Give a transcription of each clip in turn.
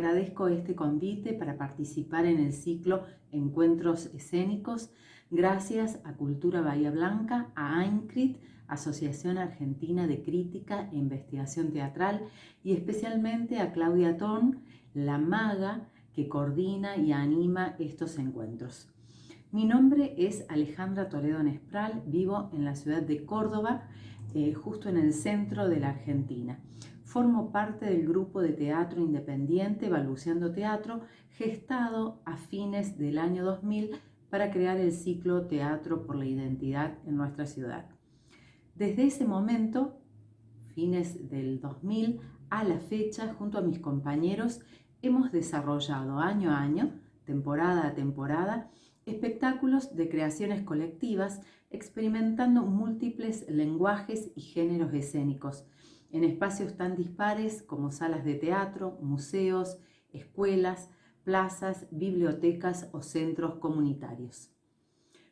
agradezco este convite para participar en el ciclo Encuentros Escénicos, gracias a Cultura Bahía Blanca, a AINCRIT, Asociación Argentina de Crítica e Investigación Teatral, y especialmente a Claudia Thorn, la maga que coordina y anima estos encuentros. Mi nombre es Alejandra Toledo Nespral, vivo en la ciudad de Córdoba, justo en el centro de la Argentina. Formo parte del grupo de teatro independiente Balbuceando Teatro, gestado a fines del año 2000 para crear el ciclo Teatro por la Identidad en nuestra ciudad. Desde ese momento, fines del 2000, a la fecha, junto a mis compañeros, hemos desarrollado año a año, temporada a temporada, espectáculos de creaciones colectivas, experimentando múltiples lenguajes y géneros escénicos, en espacios tan dispares como salas de teatro, museos, escuelas, plazas, bibliotecas o centros comunitarios.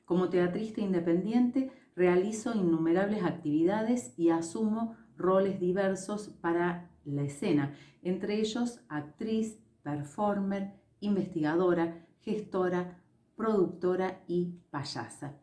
Como teatrista independiente, realizo innumerables actividades y asumo roles diversos para la escena, entre ellos actriz, performer, investigadora, gestora, productora y payasa.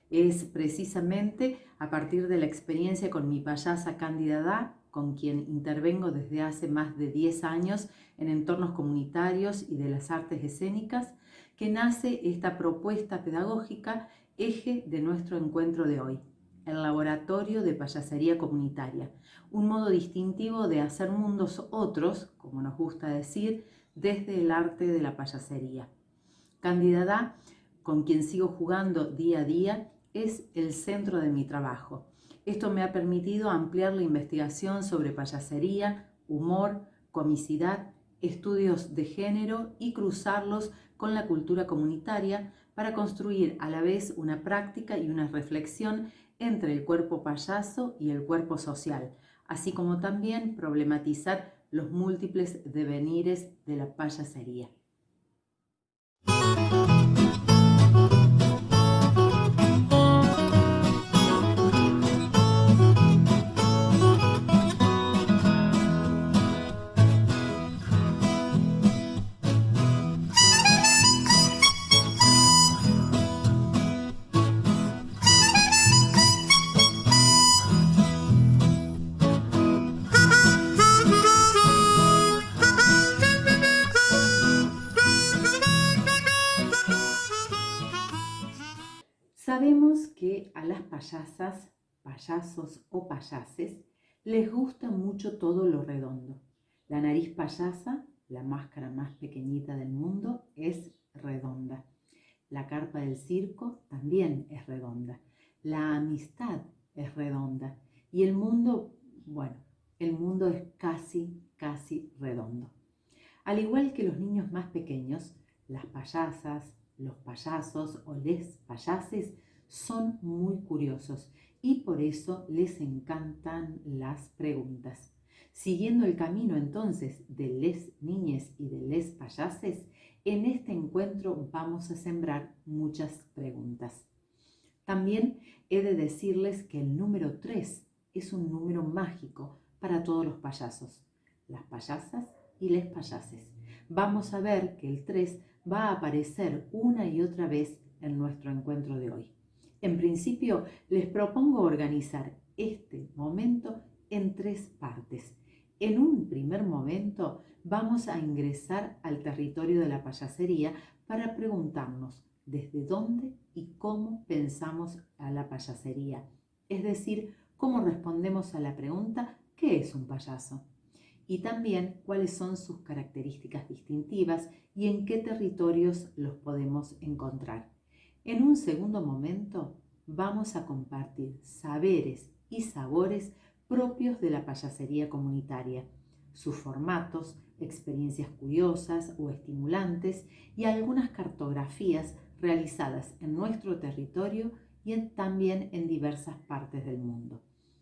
Es precisamente a partir de la experiencia con mi payasa Cándida Da, con quien intervengo desde hace más de 10 años en entornos comunitarios y de las artes escénicas, que nace esta propuesta pedagógica, eje de nuestro encuentro de hoy, el Laboratorio de Payasería Comunitaria, un modo distintivo de hacer mundos otros, como nos gusta decir, desde el arte de la payasería. Cándida Da, con quien sigo jugando día a día, es el centro de mi trabajo. Esto me ha permitido ampliar la investigación sobre payasería, humor, comicidad, estudios de género y cruzarlos con la cultura comunitaria para construir a la vez una práctica y una reflexión entre el cuerpo payaso y el cuerpo social, así como también problematizar los múltiples devenires de la payasería. Sabemos que a las payasas, payasos o payases, les gusta mucho todo lo redondo. La nariz payasa, la máscara más pequeñita del mundo, es redonda. La carpa del circo también es redonda. La amistad es redonda. Y el mundo, bueno, el mundo es casi redondo. Al igual que los niños más pequeños, las payasas, los payasos o les payases son muy curiosos y por eso les encantan las preguntas. Siguiendo el camino entonces de les niñes y de les payases, en este encuentro vamos a sembrar muchas preguntas. También he de decirles que el número 3 es un número mágico para todos los payasos, las payasas y les payases. Vamos a ver que el 3 va a aparecer una y otra vez en nuestro encuentro de hoy. En principio, les propongo organizar este momento en 3 partes. En un primer momento, vamos a ingresar al territorio de la payasería para preguntarnos desde dónde y cómo pensamos a la payasería. Es decir, cómo respondemos a la pregunta ¿qué es un payaso? Y también cuáles son sus características distintivas y en qué territorios los podemos encontrar. En un segundo momento vamos a compartir saberes y sabores propios de la payasería comunitaria, sus formatos, experiencias curiosas o estimulantes y algunas cartografías realizadas en nuestro territorio y también en diversas partes del mundo.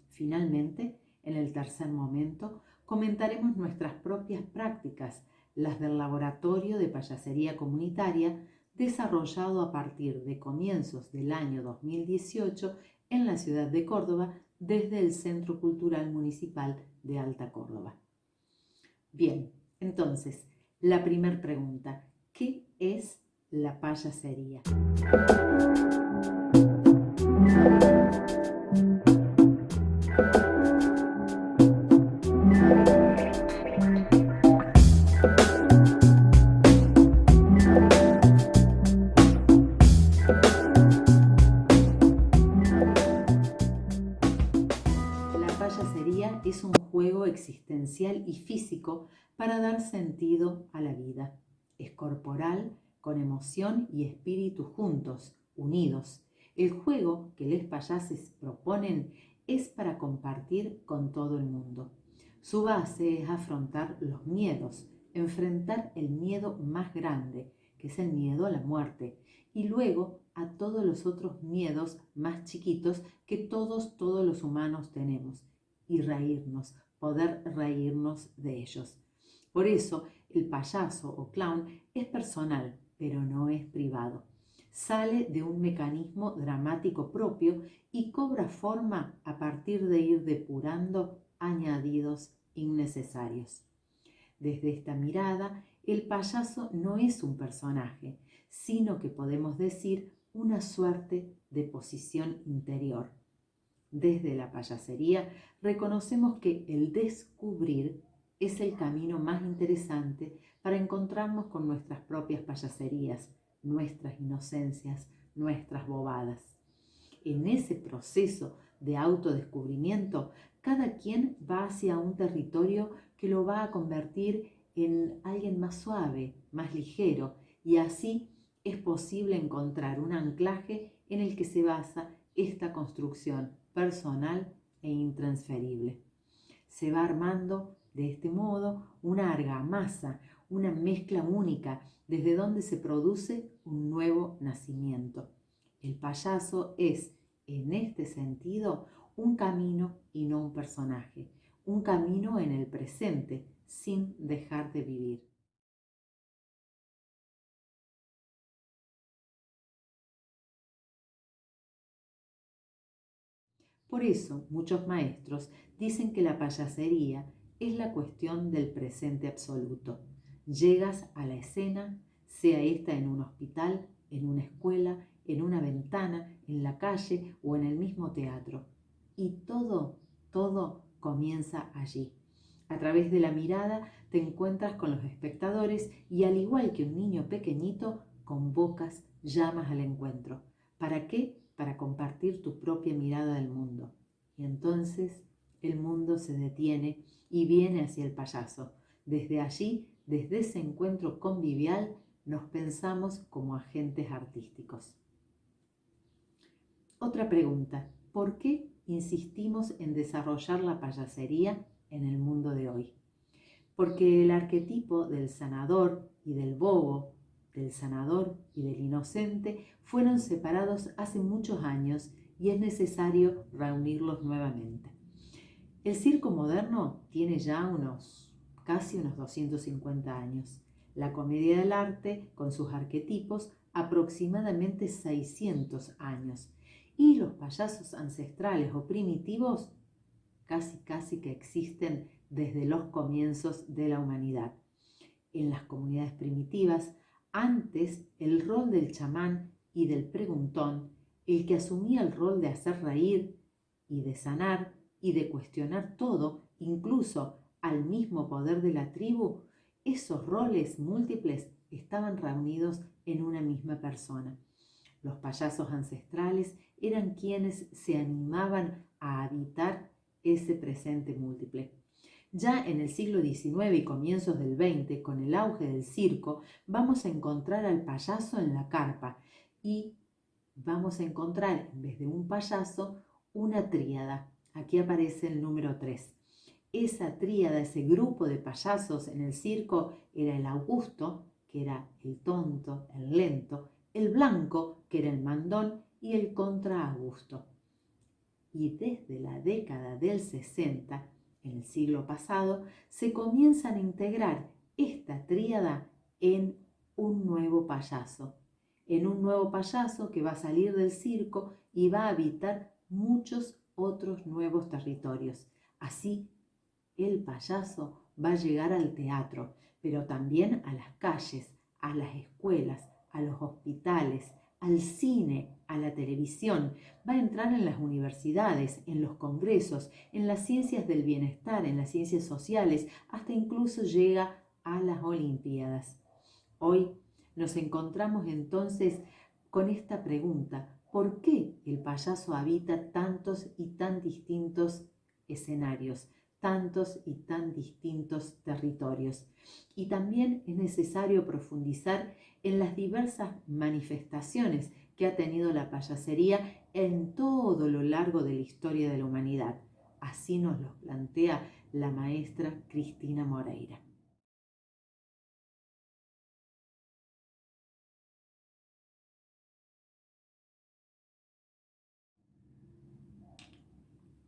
Finalmente, en el tercer momento, comentaremos nuestras propias prácticas, las del Laboratorio de Payasería Comunitaria, desarrollado a partir de comienzos del año 2018 en la ciudad de Córdoba desde el Centro Cultural Municipal de Alta Córdoba. Bien, entonces, La primera pregunta, ¿qué es la payasería? La payasería es un juego existencial y físico para dar sentido a la vida. Es corporal, con emoción y espíritu juntos, unidos. El juego que les payases proponen es para compartir con todo el mundo. Su base es afrontar los miedos, enfrentar el miedo más grande, que es el miedo a la muerte, y luego a todos los otros miedos más chiquitos que todos los humanos tenemos, y reírnos, poder reírnos de ellos. Por eso el payaso o clown es personal, pero no es privado. Sale de un mecanismo dramático propio y cobra forma a partir de ir depurando añadidos innecesarios. Desde esta mirada, el payaso no es un personaje, sino que podemos decir una suerte de posición interior. Desde la payasería reconocemos que el descubrir es el camino más interesante para encontrarnos con nuestras propias payaserías, nuestras inocencias, nuestras bobadas. En ese proceso de autodescubrimiento, cada quien va hacia un territorio que lo va a convertir en alguien más suave, más ligero, y así es posible encontrar un anclaje en el que se basa esta construcción personal e intransferible. Se va armando de este modo una argamasa, una mezcla única, desde donde se produce un nuevo nacimiento. El payaso es, en este sentido, un camino y no un personaje, un camino en el presente, sin dejar de vivir. Por eso, muchos maestros dicen que la payasería es la cuestión del presente absoluto. Llegas a la escena, sea esta en un hospital, en una escuela, en una ventana, en la calle o en el mismo teatro. Y todo comienza allí. A través de la mirada te encuentras con los espectadores y al igual que un niño pequeñito, convocas, llamas al encuentro. ¿Para qué? Para compartir tu propia mirada del mundo. Y entonces el mundo se detiene y viene hacia el payaso. Desde allí, desde ese encuentro convivial, nos pensamos como agentes artísticos. Otra pregunta, ¿por qué insistimos en desarrollar la payasería en el mundo de hoy? Porque el arquetipo del sanador y del bobo, del sanador y del inocente, fueron separados hace muchos años y es necesario reunirlos nuevamente. El circo moderno tiene ya casi unos 250 años. La comedia del arte, con sus arquetipos, aproximadamente 600 años. Y los payasos ancestrales o primitivos casi que existen desde los comienzos de la humanidad. En las comunidades primitivas, antes el rol del chamán y del preguntón, el que asumía el rol de hacer reír y de sanar y de cuestionar todo, incluso al mismo poder de la tribu, esos roles múltiples estaban reunidos en una misma persona. Los payasos ancestrales eran quienes se animaban a habitar ese presente múltiple. Ya en el siglo XIX y comienzos del XX, con el auge del circo, vamos a encontrar al payaso en la carpa y vamos a encontrar, en vez de un payaso, una tríada. Aquí aparece el número 3. Esa tríada, ese grupo de payasos en el circo era el Augusto, que era el tonto, el lento, el Blanco, que era el mandón, y el Contra Augusto. Y desde la década del 60, en el siglo pasado, se comienzan a integrar esta tríada en un nuevo payaso. En un nuevo payaso que va a salir del circo y va a habitar muchos otros nuevos territorios. Así, el payaso va a llegar al teatro, pero también a las calles, a las escuelas, a los hospitales, al cine, a la televisión. Va a entrar en las universidades, en los congresos, en las ciencias del bienestar, en las ciencias sociales, hasta incluso llega a las Olimpiadas. Hoy nos encontramos entonces con esta pregunta: ¿por qué el payaso habita tantos y tan distintos escenarios, tantos y tan distintos territorios? Y también es necesario profundizar en las diversas manifestaciones que ha tenido la payasería en todo lo largo de la historia de la humanidad. Así nos lo plantea la maestra Cristina Moreira.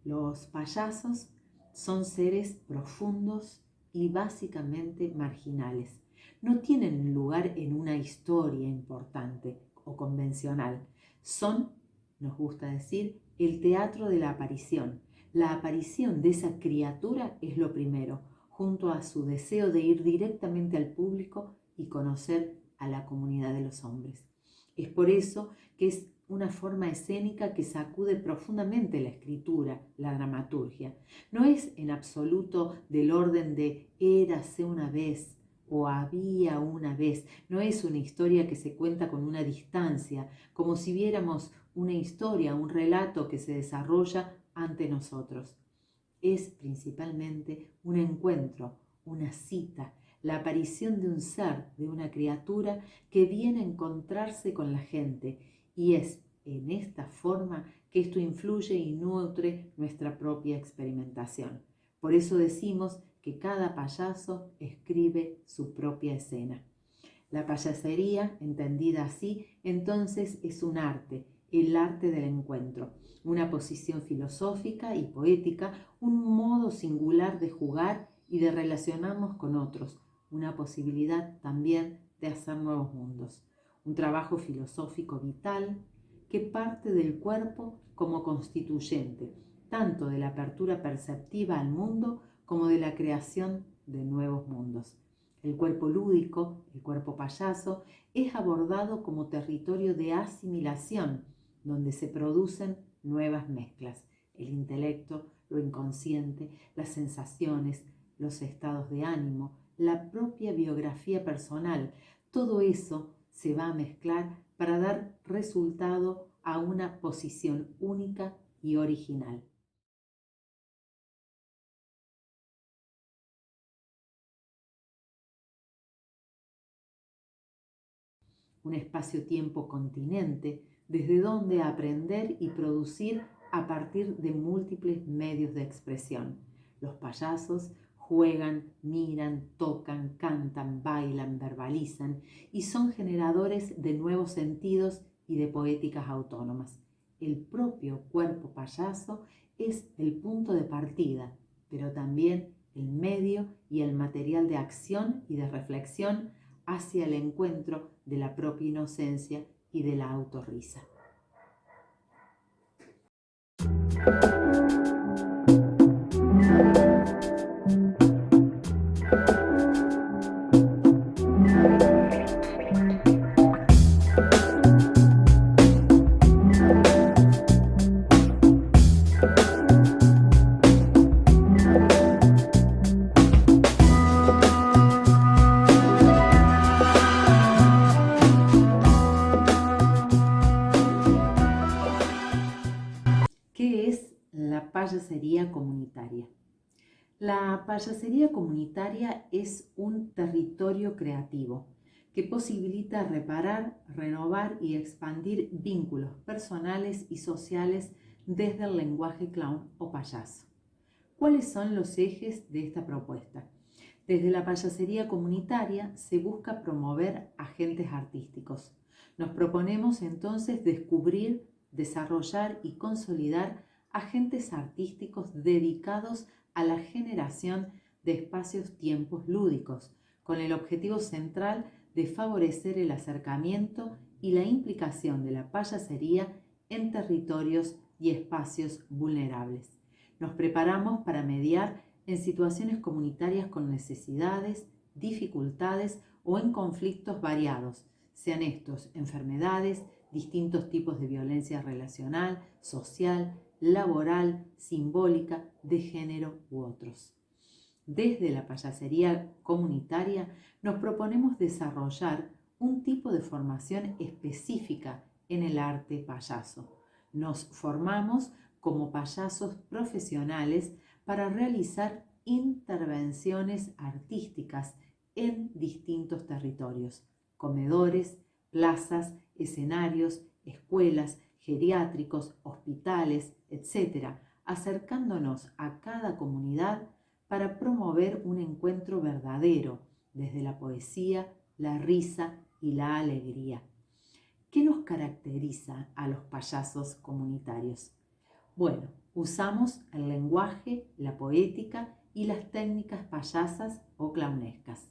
Los payasos son seres profundos y básicamente marginales. No tienen lugar en una historia importante o convencional. Son, nos gusta decir, el teatro de la aparición. La aparición de esa criatura es lo primero, junto a su deseo de ir directamente al público y conocer a la comunidad de los hombres. Es por eso que es una forma escénica que sacude profundamente la escritura, la dramaturgia. No es en absoluto del orden de érase una vez o había una vez. No es una historia que se cuenta con una distancia, como si viéramos una historia, un relato que se desarrolla ante nosotros. Es principalmente un encuentro, una cita, la aparición de un ser, de una criatura que viene a encontrarse con la gente, y es en esta forma que esto influye y nutre nuestra propia experimentación. Por eso decimos que cada payaso escribe su propia escena. La payasería, entendida así, entonces es un arte, el arte del encuentro, una posición filosófica y poética, un modo singular de jugar y de relacionarnos con otros, una posibilidad también de hacer nuevos mundos, un trabajo filosófico vital que parte del cuerpo como constituyente, tanto de la apertura perceptiva al mundo como de la creación de nuevos mundos. El cuerpo lúdico, el cuerpo payaso, es abordado como territorio de asimilación, donde se producen nuevas mezclas: el intelecto, lo inconsciente, las sensaciones, los estados de ánimo, la propia biografía personal. Todo eso se va a mezclar para dar resultado a una posición única y original. Un espacio-tiempo continente desde donde aprender y producir a partir de múltiples medios de expresión. Los payasos juegan, miran, tocan, cantan, bailan, verbalizan y son generadores de nuevos sentidos y de poéticas autónomas. El propio cuerpo payaso es el punto de partida, pero también el medio y el material de acción y de reflexión hacia el encuentro de la propia inocencia y de la autorrisa. ¿Qué es la payasería comunitaria? La payasería comunitaria es un territorio creativo que posibilita reparar, renovar y expandir vínculos personales y sociales desde el lenguaje clown o payaso. ¿Cuáles son los ejes de esta propuesta? Desde la payasería comunitaria se busca promover agentes artísticos. Nos proponemos entonces descubrir, desarrollar y consolidar agentes artísticos dedicados a la generación de espacios-tiempos lúdicos, con el objetivo central de favorecer el acercamiento y la implicación de la payasería en territorios y espacios vulnerables. Nos preparamos para mediar en situaciones comunitarias con necesidades, dificultades o en conflictos variados, sean estos enfermedades, distintos tipos de violencia relacional, social, laboral, simbólica, de género u otros. Desde la payasería comunitaria nos proponemos desarrollar un tipo de formación específica en el arte payaso. Nos formamos como payasos profesionales para realizar intervenciones artísticas en distintos territorios, comedores, plazas, escenarios, escuelas, geriátricos, hospitales, etc., acercándonos a cada comunidad para promover un encuentro verdadero desde la poesía, la risa y la alegría. ¿Qué nos caracteriza a los payasos comunitarios? Bueno, usamos el lenguaje, la poética y las técnicas payasas o clownescas.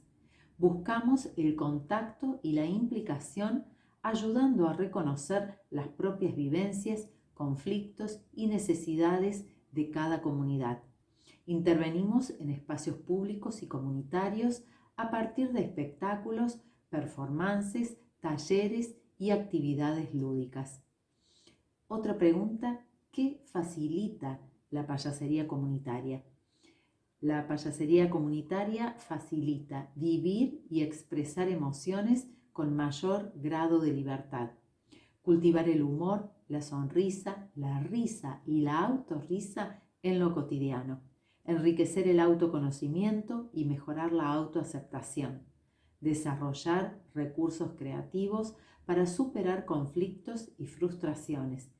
Buscamos el contacto y la implicación, ayudando a reconocer las propias vivencias, conflictos y necesidades de cada comunidad. Intervenimos en espacios públicos y comunitarios a partir de espectáculos, performances, talleres y actividades lúdicas. Otra pregunta: ¿qué facilita la payasería comunitaria? La payasería comunitaria facilita vivir y expresar emociones con mayor grado de libertad. Cultivar el humor, la sonrisa, la risa y la autorrisa en lo cotidiano. Enriquecer el autoconocimiento y mejorar la autoaceptación. Desarrollar recursos creativos para superar conflictos y frustraciones.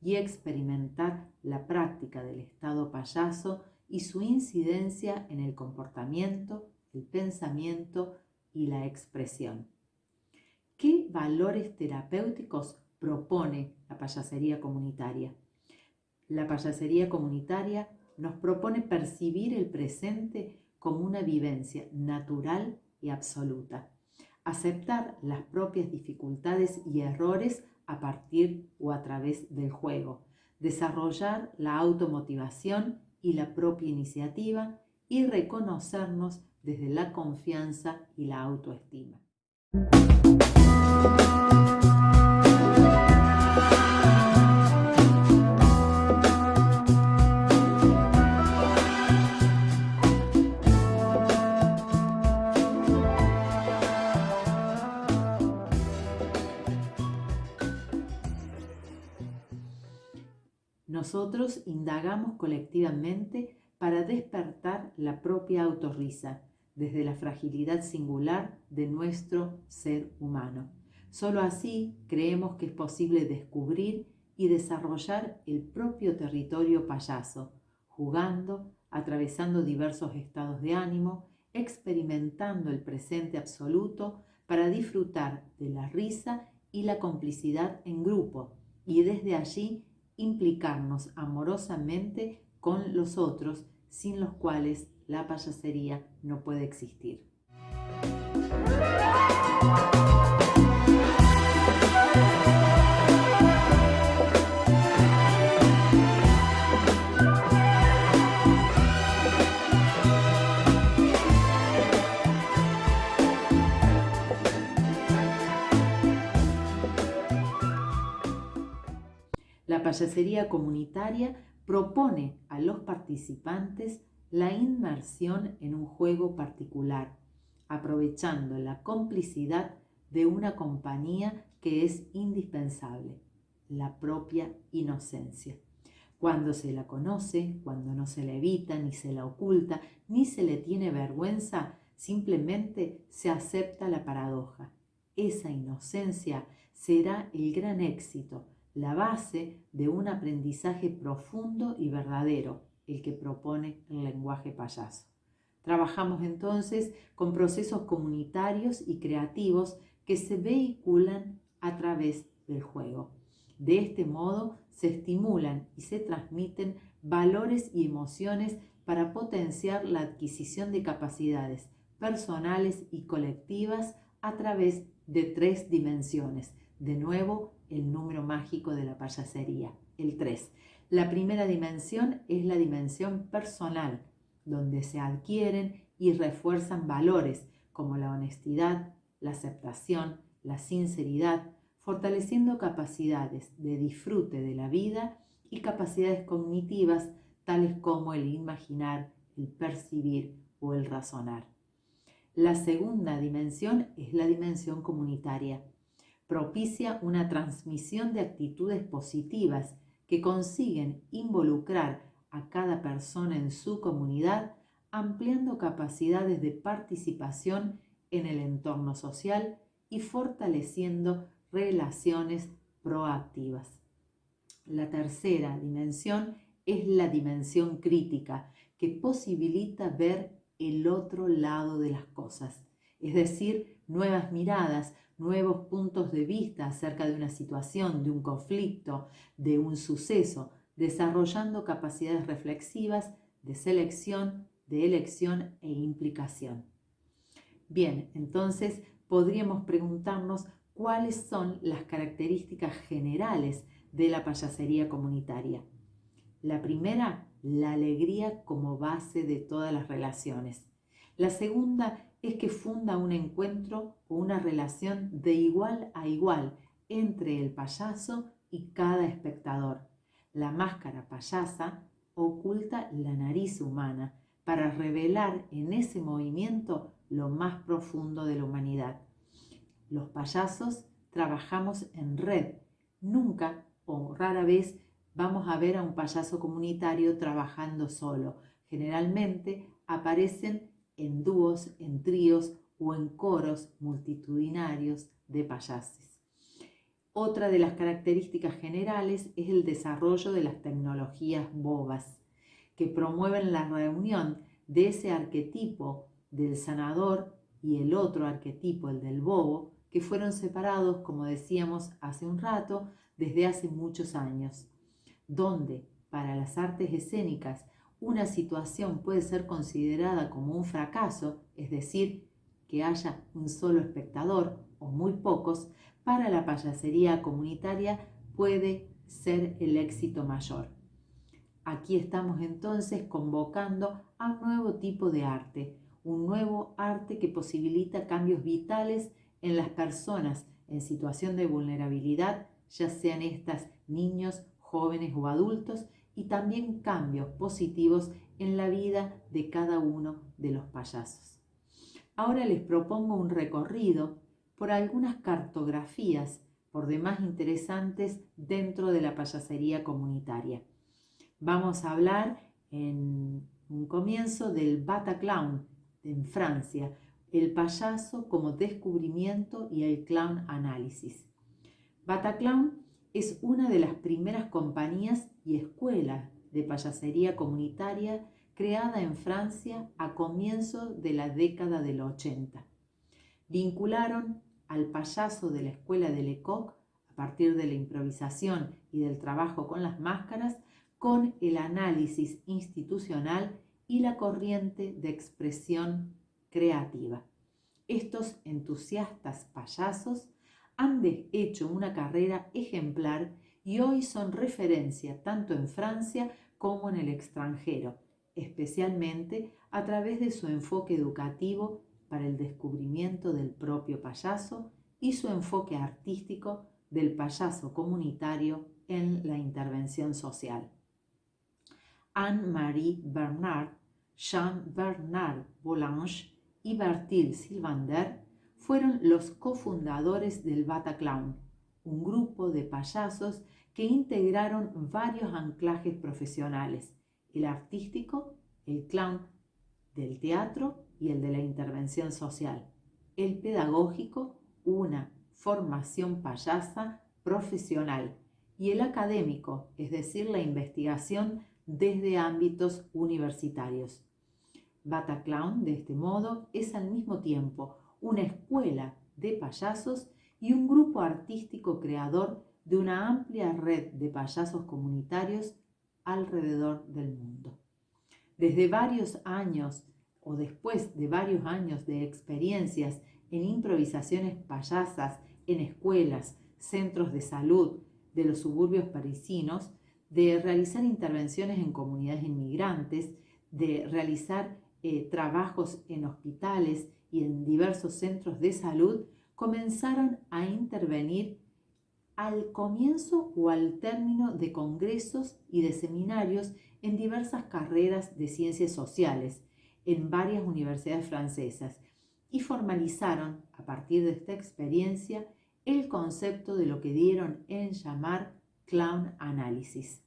Y experimentar la práctica del estado payaso y su incidencia en el comportamiento, el pensamiento y la expresión. ¿Qué valores terapéuticos propone la payasería comunitaria? La payasería comunitaria nos propone percibir el presente como una vivencia natural y absoluta, aceptar las propias dificultades y errores a partir o a través del juego, desarrollar la automotivación y la propia iniciativa y reconocernos desde la confianza y la autoestima. Nosotros indagamos colectivamente para despertar la propia autorrisa desde la fragilidad singular de nuestro ser humano. Solo así creemos que es posible descubrir y desarrollar el propio territorio payaso, jugando, atravesando diversos estados de ánimo, experimentando el presente absoluto para disfrutar de la risa y la complicidad en grupo, y desde allí implicarnos amorosamente con los otros, sin los cuales la payasería no puede existir. La payasería comunitaria propone a los participantes la inmersión en un juego particular, aprovechando la complicidad de una compañía que es indispensable, la propia inocencia. Cuando se la conoce, cuando no se la evita, ni se la oculta, ni se le tiene vergüenza, simplemente se acepta la paradoja. Esa inocencia será el gran éxito, la base de un aprendizaje profundo y verdadero, el que propone el lenguaje payaso. Trabajamos entonces con procesos comunitarios y creativos que se vehiculan a través del juego. De este modo se estimulan y se transmiten valores y emociones para potenciar la adquisición de capacidades personales y colectivas a través de 3 dimensiones. De nuevo, el número mágico de la payasería, el 3. La primera dimensión es la dimensión personal, donde se adquieren y refuerzan valores como la honestidad, la aceptación, la sinceridad, fortaleciendo capacidades de disfrute de la vida y capacidades cognitivas tales como el imaginar, el percibir o el razonar. La segunda dimensión es la dimensión comunitaria. Propicia una transmisión de actitudes positivas que consiguen involucrar a cada persona en su comunidad, ampliando capacidades de participación en el entorno social y fortaleciendo relaciones proactivas. La tercera dimensión es la dimensión crítica, que posibilita ver el otro lado de las cosas, es decir, nuevas miradas, nuevos puntos de vista acerca de una situación, de un conflicto, de un suceso, desarrollando capacidades reflexivas de selección, de elección e implicación. Bien, entonces podríamos preguntarnos cuáles son las características generales de la payasería comunitaria. La primera, la alegría como base de todas las relaciones. La segunda es que funda un encuentro o una relación de igual a igual entre el payaso y cada espectador. La máscara payasa oculta la nariz humana para revelar en ese movimiento lo más profundo de la humanidad. Los payasos trabajamos en red. Nunca o rara vez vamos a ver a un payaso comunitario trabajando solo. Generalmente aparecen en dúos, en tríos o en coros multitudinarios de payases. Otra de las características generales es el desarrollo de las tecnologías bobas, que promueven la reunión de ese arquetipo del sanador y el otro arquetipo, el del bobo, que fueron separados, como decíamos hace un rato, desde hace muchos años, donde para las artes escénicas una situación puede ser considerada como un fracaso, es decir, que haya un solo espectador o muy pocos, para la payasería comunitaria puede ser el éxito mayor. Aquí estamos entonces convocando a un nuevo tipo de arte, un nuevo arte que posibilita cambios vitales en las personas en situación de vulnerabilidad, ya sean estas niños, jóvenes o adultos, y también cambios positivos en la vida de cada uno de los payasos. Ahora les propongo un recorrido por algunas cartografías por demás interesantes dentro de la payasería comunitaria. Vamos a hablar en un comienzo del Bataclown en Francia, el payaso como descubrimiento y el clown análisis. Bataclown es una de las primeras compañías y escuelas de payasería comunitaria creada en Francia a comienzos de la década del 80. Vincularon al payaso de la escuela de Lecoq, a partir de la improvisación y del trabajo con las máscaras, con el análisis institucional y la corriente de expresión creativa. Estos entusiastas payasos han hecho una carrera ejemplar y hoy son referencia tanto en Francia como en el extranjero, especialmente a través de su enfoque educativo para el descubrimiento del propio payaso y su enfoque artístico del payaso comunitario en la intervención social. Anne-Marie Bernard, Jean-Bernard Boulanger y Bertil Sylvander fueron los cofundadores del Bataclown, un grupo de payasos que integraron varios anclajes profesionales: el artístico, el clown del teatro y el de la intervención social, el pedagógico, una formación payasa profesional, y el académico, es decir, la investigación desde ámbitos universitarios. Bataclown, de este modo, es al mismo tiempo una escuela de payasos y un grupo artístico creador de una amplia red de payasos comunitarios alrededor del mundo. Desde varios años o después de varios años de experiencias en improvisaciones payasas en escuelas, centros de salud de los suburbios parisinos, de realizar intervenciones en comunidades inmigrantes, de realizar trabajos en hospitales y en diversos centros de salud, comenzaron a intervenir al comienzo o al término de congresos y de seminarios en diversas carreras de ciencias sociales en varias universidades francesas y formalizaron a partir de esta experiencia el concepto de lo que dieron en llamar clown análisis.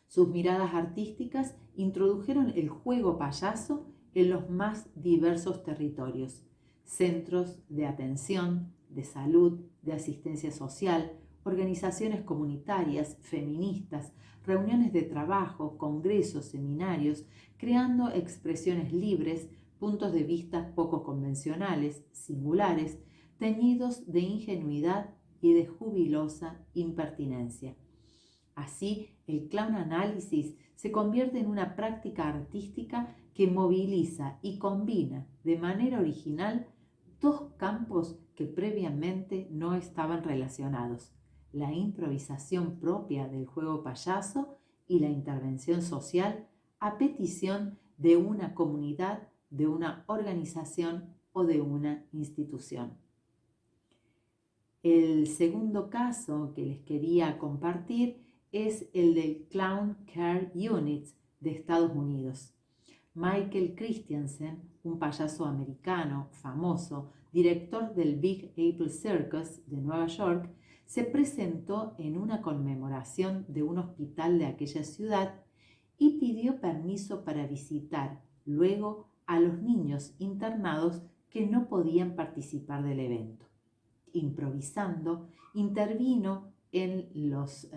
Sus miradas artísticas introdujeron el juego payaso en los más diversos territorios, centros de atención, de salud, de asistencia social, organizaciones comunitarias, feministas, reuniones de trabajo, congresos, seminarios, creando expresiones libres, puntos de vista poco convencionales, singulares, teñidos de ingenuidad y de jubilosa impertinencia. Así, el clown análisis se convierte en una práctica artística que moviliza y combina de manera original dos campos que previamente no estaban relacionados: la improvisación propia del juego payaso y la intervención social a petición de una comunidad, de una organización o de una institución. El segundo caso que les quería compartir es el del Clown Care Unit de Estados Unidos. Michael Christiansen, un payaso americano famoso, director del Big Apple Circus de Nueva York, se presentó en una conmemoración de un hospital de aquella ciudad y pidió permiso para visitar luego a los niños internados que no podían participar del evento. Improvisando, intervino en los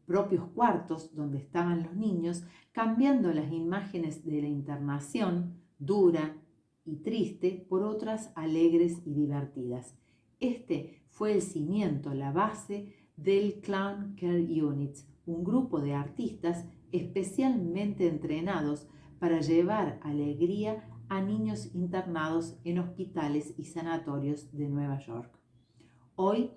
propios cuartos donde estaban los niños, cambiando las imágenes de la internación dura y triste por otras alegres y divertidas. Este fue el cimiento, la base del Clown Care Unit, un grupo de artistas especialmente entrenados para llevar alegría a niños internados en hospitales y sanatorios de Nueva York. Hoy,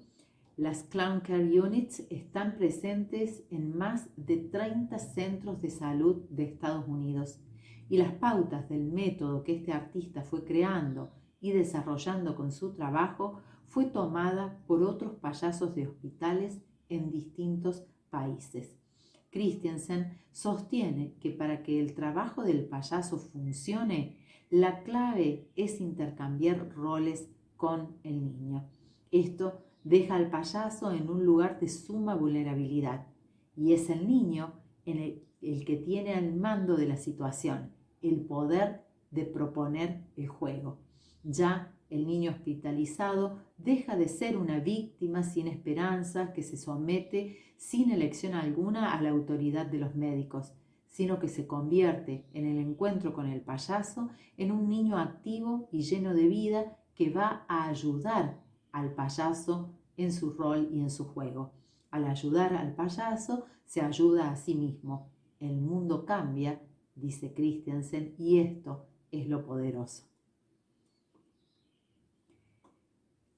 las Clown Care Units están presentes en más de 30 centros de salud de Estados Unidos y las pautas del método que este artista fue creando y desarrollando con su trabajo fue tomada por otros payasos de hospitales en distintos países. Christiansen sostiene que para que el trabajo del payaso funcione, la clave es intercambiar roles con el niño. Esto deja al payaso en un lugar de suma vulnerabilidad y es el niño el que tiene al mando de la situación, el poder de proponer el juego. Ya el niño hospitalizado deja de ser una víctima sin esperanzas que se somete sin elección alguna a la autoridad de los médicos, sino que se convierte en el encuentro con el payaso en un niño activo y lleno de vida que va a ayudar al payaso en su rol y en su juego. Al ayudar al payaso, se ayuda a sí mismo. El mundo cambia, dice Christiansen, y esto es lo poderoso.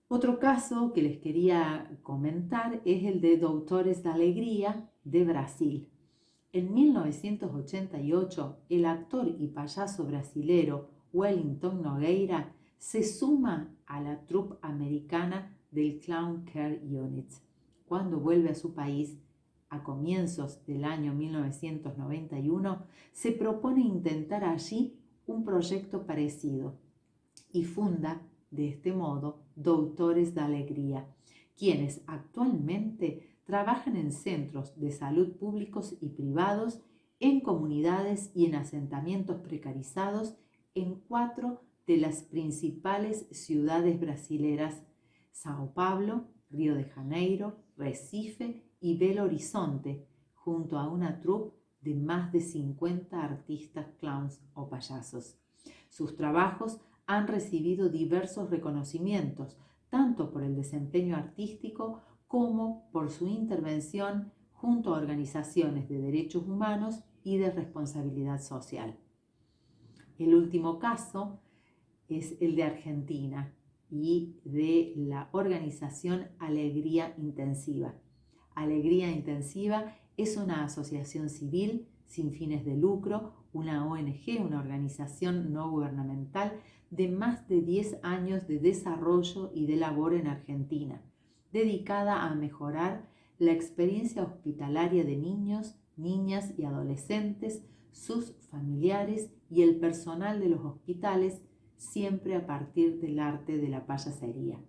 Otro caso que les quería comentar es el de Doutores da Alegria de Brasil. En 1988, el actor y payaso brasilero Wellington Nogueira se suma a la troupe americana del Clown Care Unit. Cuando vuelve a su país, a comienzos del año 1991, se propone intentar allí un proyecto parecido y funda de este modo Doutores da Alegria, quienes actualmente trabajan en centros de salud públicos y privados, en comunidades y en asentamientos precarizados en 4 de las principales ciudades brasileras: São Paulo, Río de Janeiro, Recife y Belo Horizonte, junto a una troupe de más de 50 artistas clowns o payasos. Sus trabajos han recibido diversos reconocimientos, tanto por el desempeño artístico como por su intervención junto a organizaciones de derechos humanos y de responsabilidad social. El último caso es el de Argentina y de la organización Alegría Intensiva. Alegría Intensiva Es una asociación civil sin fines de lucro, una ONG, una organización no gubernamental de más de 10 años de desarrollo y de labor en Argentina, dedicada a mejorar la experiencia hospitalaria de niños, niñas y adolescentes, sus familiares y el personal de los hospitales, siempre a partir del arte de la payasería.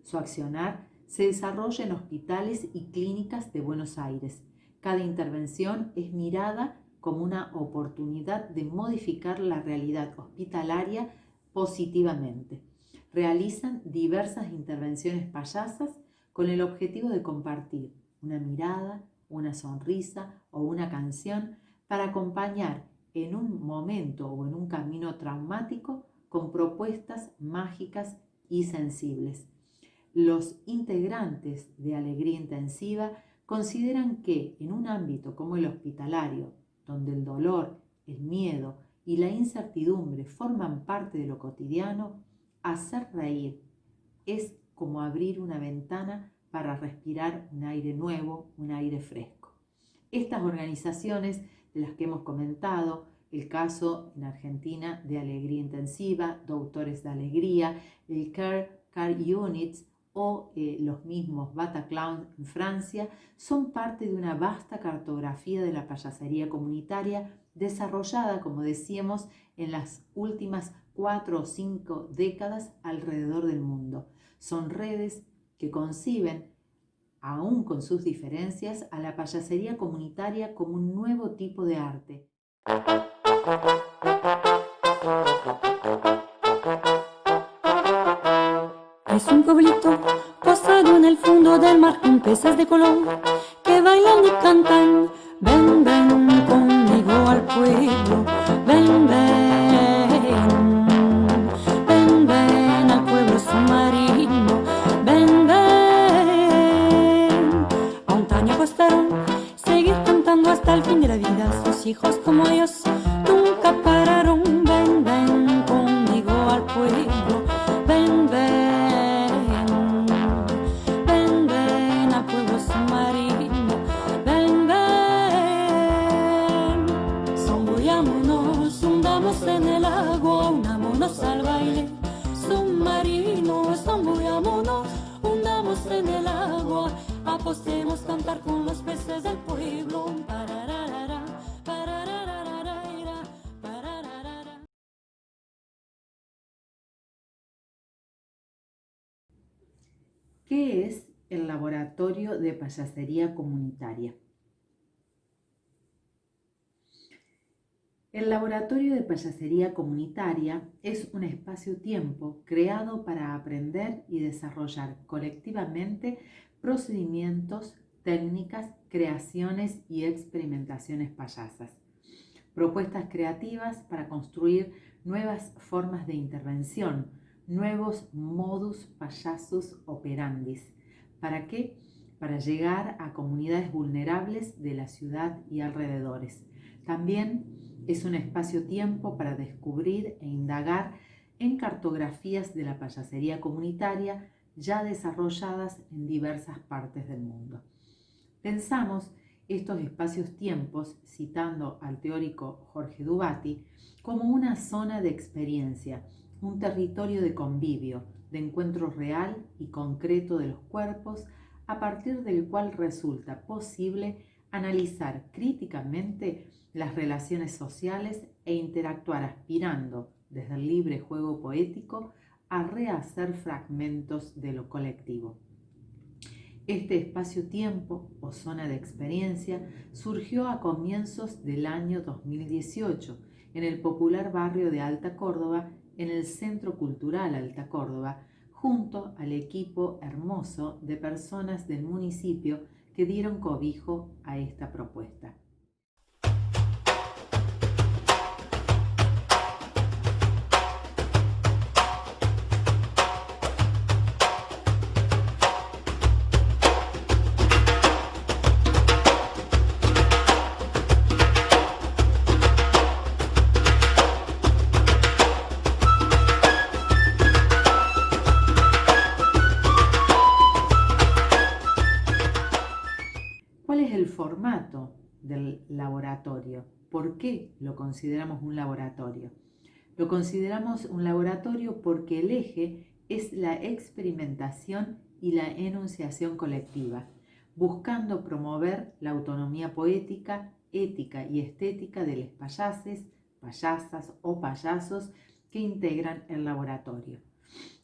Su accionar se desarrolla en hospitales y clínicas de Buenos Aires. Cada intervención es mirada como una oportunidad de modificar la realidad hospitalaria positivamente. Realizan diversas intervenciones payasas con el objetivo de compartir una mirada, una sonrisa o una canción para acompañar en un momento o en un camino traumático con propuestas mágicas y sensibles. Los integrantes de Alegría Intensiva consideran que en un ámbito como el hospitalario, donde el dolor, el miedo y la incertidumbre forman parte de lo cotidiano, hacer reír es como abrir una ventana para respirar un aire nuevo, un aire fresco. Estas organizaciones de las que hemos comentado, el caso en Argentina de Alegría Intensiva, Doutores de Alegría, el Care Units o los mismos Bataclan en Francia, son parte de una vasta cartografía de la payasería comunitaria desarrollada, como decíamos, en las últimas 4 o 5 décadas alrededor del mundo. Son redes que conciben, aún con sus diferencias, a la payasería comunitaria como un nuevo tipo de arte. Es un pueblito posado en el fondo del mar con peces de color que bailan y cantan. Ven, ven conmigo al pueblo, ven, ven, ven, ven al pueblo submarino, ven, ven a un taño costero, seguir cantando hasta el fin de la vida. Sus hijos como ellos nunca pararon. Ven, ven conmigo al pueblo, ven, ven. En el agua, unámonos al baile submarino. Zambullámonos, hundamos en el agua, apostemos cantar con los peces del pueblo. Parararara, parararara, parararara. ¿Qué es el Laboratorio de Payasería Comunitaria? El Laboratorio de Payasería Comunitaria es un espacio-tiempo creado para aprender y desarrollar colectivamente procedimientos, técnicas, creaciones y experimentaciones payasas. Propuestas creativas para construir nuevas formas de intervención, nuevos modus payasus operandis. ¿Para qué? Para llegar a comunidades vulnerables de la ciudad y alrededores. También es un espacio-tiempo para descubrir e indagar en cartografías de la payasería comunitaria ya desarrolladas en diversas partes del mundo. Pensamos estos espacios-tiempos, citando al teórico Jorge Dubati, como una zona de experiencia, un territorio de convivio, de encuentro real y concreto de los cuerpos, a partir del cual resulta posible analizar críticamente las relaciones sociales e interactuar aspirando, desde el libre juego poético, a rehacer fragmentos de lo colectivo. Este espacio-tiempo o zona de experiencia surgió a comienzos del año 2018 en el popular barrio de Alta Córdoba, en el Centro Cultural Alta Córdoba, junto al equipo hermoso de personas del municipio que dieron cobijo a esta propuesta. formato del laboratorio. ¿Por qué lo consideramos un laboratorio? Lo consideramos un laboratorio porque el eje es la experimentación y la enunciación colectiva, buscando promover la autonomía poética, ética y estética de los payases, payasas o payasos que integran el laboratorio.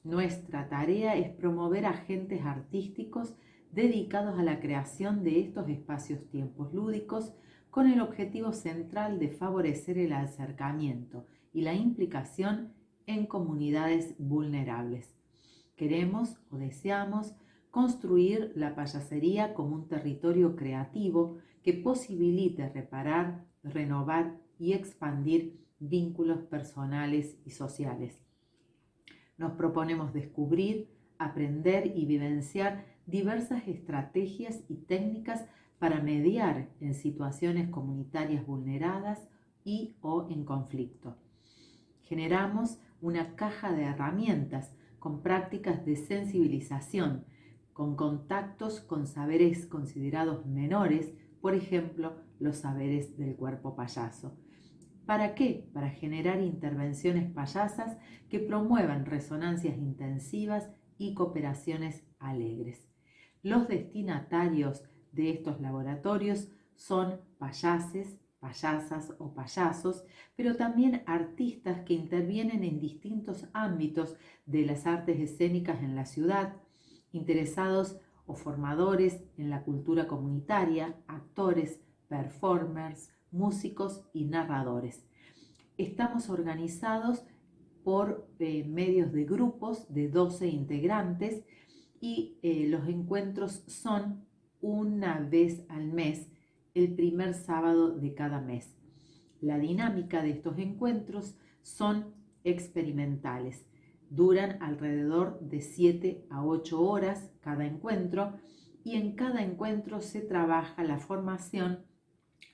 Nuestra tarea es promover agentes artísticos dedicados a la creación de estos espacios-tiempos lúdicos con el objetivo central de favorecer el acercamiento y la implicación en comunidades vulnerables. Queremos o deseamos construir la payasería como un territorio creativo que posibilite reparar, renovar y expandir vínculos personales y sociales. Nos proponemos descubrir, aprender y vivenciar diversas estrategias y técnicas para mediar en situaciones comunitarias vulneradas y o en conflicto. Generamos una caja de herramientas con prácticas de sensibilización, con contactos con saberes considerados menores, por ejemplo, los saberes del cuerpo payaso. ¿Para qué? Para generar intervenciones payasas que promuevan resonancias intensivas y cooperaciones alegres. Los destinatarios de estos laboratorios son payases, payasas o payasos, pero también artistas que intervienen en distintos ámbitos de las artes escénicas en la ciudad, interesados o formadores en la cultura comunitaria, actores, performers, músicos y narradores. Estamos organizados por medios de grupos de 12 integrantes y los encuentros son una vez al mes, el primer sábado de cada mes. La dinámica de estos encuentros son experimentales. Duran alrededor de 7 a 8 horas cada encuentro y en cada encuentro se trabaja la formación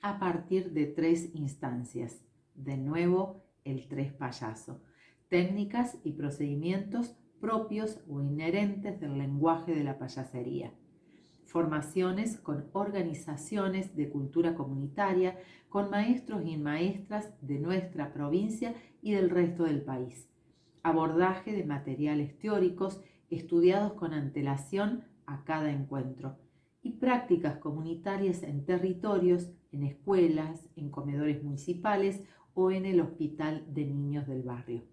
a partir de 3 instancias. De nuevo, el 3 payaso. Técnicas y procedimientos propios o inherentes del lenguaje de la payasería. Formaciones con organizaciones de cultura comunitaria, con maestros y maestras de nuestra provincia y del resto del país. Abordaje de materiales teóricos estudiados con antelación a cada encuentro. Y prácticas comunitarias en territorios, en escuelas, en comedores municipales o en el hospital de niños del barrio.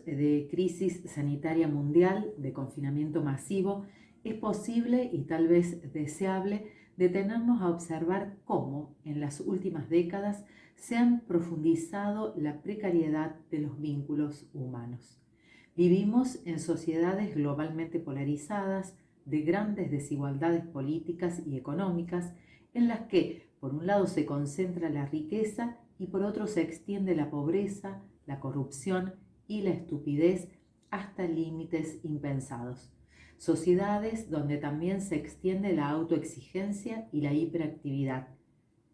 De crisis sanitaria mundial, de confinamiento masivo, es posible y tal vez deseable detenernos a observar cómo en las últimas décadas se han profundizado la precariedad de los vínculos humanos. Vivimos en sociedades globalmente polarizadas, de grandes desigualdades políticas y económicas, en las que por un lado se concentra la riqueza y por otro se extiende la pobreza, la corrupción y la estupidez hasta límites impensados. Sociedades donde también se extiende la autoexigencia y la hiperactividad.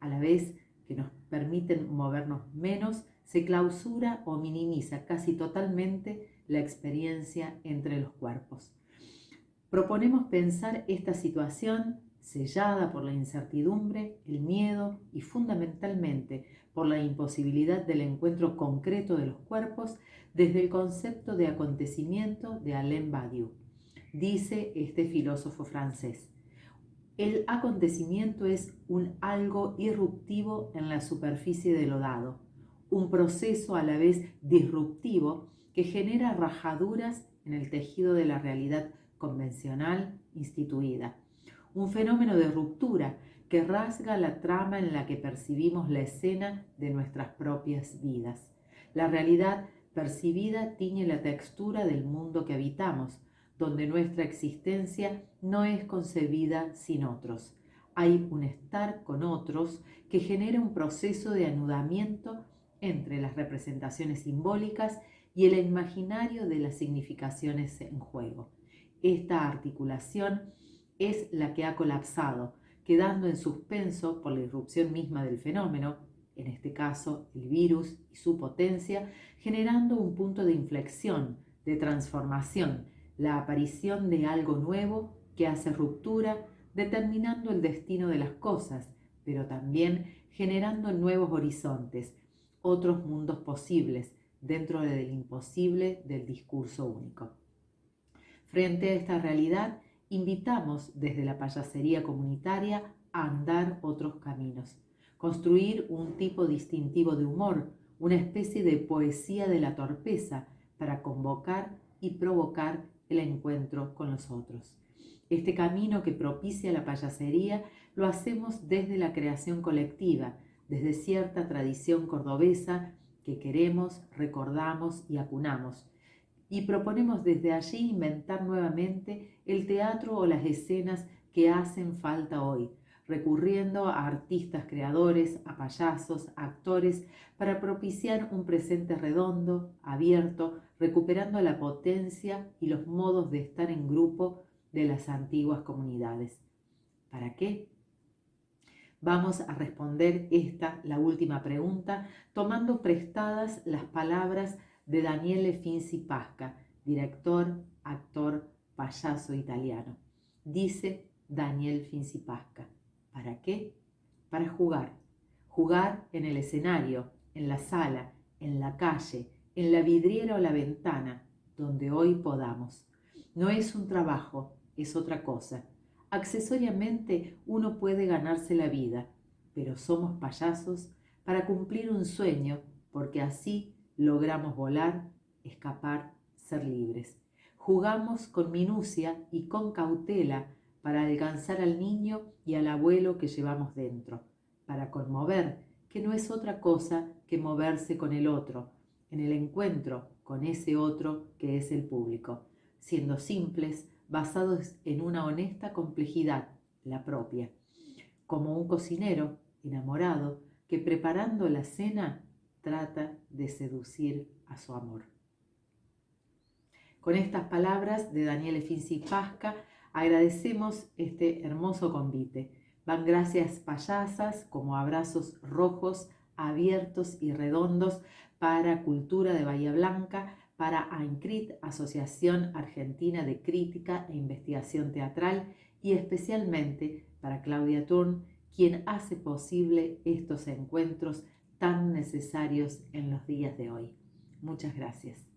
A la vez que nos permiten movernos menos, se clausura o minimiza casi totalmente la experiencia entre los cuerpos. Proponemos pensar esta situación sellada por la incertidumbre, el miedo y fundamentalmente por la imposibilidad del encuentro concreto de los cuerpos desde el concepto de acontecimiento de Alain Badiou. Dice este filósofo francés: el acontecimiento es un algo irruptivo en la superficie de lo dado, un proceso a la vez disruptivo que genera rajaduras en el tejido de la realidad convencional instituida, un fenómeno de ruptura que rasga la trama en la que percibimos la escena de nuestras propias vidas. La realidad percibida tiñe la textura del mundo que habitamos, donde nuestra existencia no es concebida sin otros. Hay un estar con otros que genera un proceso de anudamiento entre las representaciones simbólicas y el imaginario de las significaciones en juego. Esta articulación es la que ha colapsado, quedando en suspenso por la irrupción misma del fenómeno, en este caso el virus y su potencia, generando un punto de inflexión, de transformación, la aparición de algo nuevo que hace ruptura, determinando el destino de las cosas, pero también generando nuevos horizontes, otros mundos posibles, dentro del imposible del discurso único. Frente a esta realidad, invitamos desde la payasería comunitaria a andar otros caminos, construir un tipo distintivo de humor, una especie de poesía de la torpeza para convocar y provocar el encuentro con los otros. Este camino que propicia la payasería lo hacemos desde la creación colectiva, desde cierta tradición cordobesa que queremos, recordamos y acunamos. Y proponemos desde allí inventar nuevamente el teatro o las escenas que hacen falta hoy, recurriendo a artistas creadores, a payasos, a actores, para propiciar un presente redondo, abierto, recuperando la potencia y los modos de estar en grupo de las antiguas comunidades. ¿Para qué? Vamos a responder la última pregunta, tomando prestadas las palabras de Daniele Finzi Pasca, director, actor, payaso italiano. Dice Daniel Finzi Pasca: ¿para qué? Para jugar. Jugar en el escenario, en la sala, en la calle, en la vidriera o la ventana, donde hoy podamos. No es un trabajo, es otra cosa. Accesoriamente uno puede ganarse la vida, pero somos payasos para cumplir un sueño, porque así logramos volar, escapar, ser libres. Jugamos con minucia y con cautela para alcanzar al niño y al abuelo que llevamos dentro, para conmover, que no es otra cosa que moverse con el otro, en el encuentro con ese otro que es el público, siendo simples, basados en una honesta complejidad, la propia, como un cocinero enamorado que preparando la cena trata de seducir a su amor. Con estas palabras de Daniele Finzi Pasca agradecemos este hermoso convite. Van gracias payasas como abrazos rojos, abiertos y redondos para Cultura de Bahía Blanca, para AINCRIT, Asociación Argentina de Crítica e Investigación Teatral, y especialmente para Claudia Turn, quien hace posible estos encuentros tan necesarios en los días de hoy. Muchas gracias.